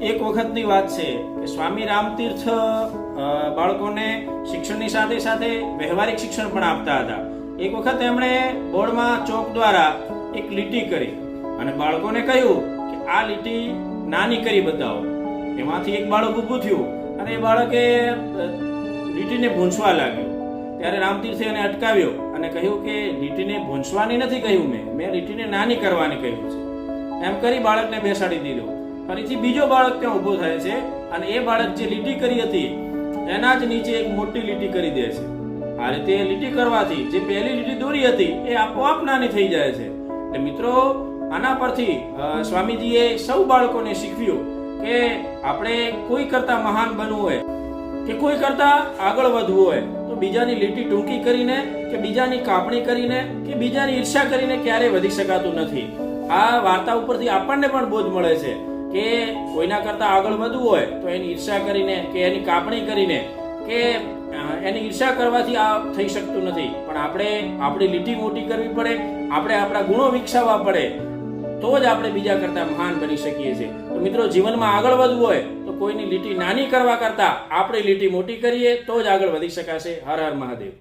એક વખતની વાત છે કે સ્વામી રામતીર્થ બાળકોને શિક્ષણની સાથે સાથે વ્યવહારિક શિક્ષણ પણ આપતા હતા. એક વખત એમણે બોર્ડમાં ચોક દ્વારા એક લીટી કરી અને બાળકોને કહ્યું કે આ લીટી નાની કરી બતાવો. એમાંથી એક બાળક ઊભું થયું અને એ બાળકે લીટીને ભૂંસવા લાગ્યું. ત્યારે રામતીર્થે એને અટકાવ્યો અને કહ્યું કે લીટીને ભૂંસવાની નથી કહ્યું, મેં લીટીને નાની કરવાની કહ્યું છે. એમ કરી બાળકને બેસાડી દીધો. ફરીથી બીજો બાળક ત્યાં ઊભો થાય છે અને એ બાળક જે લીટી કરી હતી એના જ નીચે એક મોટી લીટી કરી દે છે. આ રીતે લીટી કરવાથી જે પહેલી લીટી દોરી હતી એ આપોઆપ નાની થઈ જાય છે. એટલે મિત્રો, આના પરથી સ્વામીજીએ સૌ બાળકોને શીખવ્યું કે આપણે કોઈ કરતા મહાન બનવું હોય કે કોઈ કરતા આગળ વધવું હોય તો બીજાની લીટી ટૂંકી કરીને કે બીજાની કાપણી કરીને કે બીજાની ઈર્ષા કરીને ક્યારેય વધી શકાતું નથી. આ વાર્તા ઉપરથી આપણને પણ બોધ મળે છે કે કોઈના કરતા આગળ વધવું હોય તો એની ઈર્ષા કરીને કે એની કાપણી કરીને કે એની ઈર્ષા કરવાથી આ થઈ શકતું નથી. પણ આપણે આપણી લીટી મોટી કરવી પડે, આપણે આપણા ગુણો વિકસાવવા પડે, તો જ આપણે બીજા કરતા મહાન બની શકીએ છીએ. તો મિત્રો, જીવનમાં આગળ વધવું હોય તો કોઈની લીટી નાની કરવા કરતા આપણી લીટી મોટી કરીએ તો જ આગળ વધી શકાશે. હર હર મહાદેવ.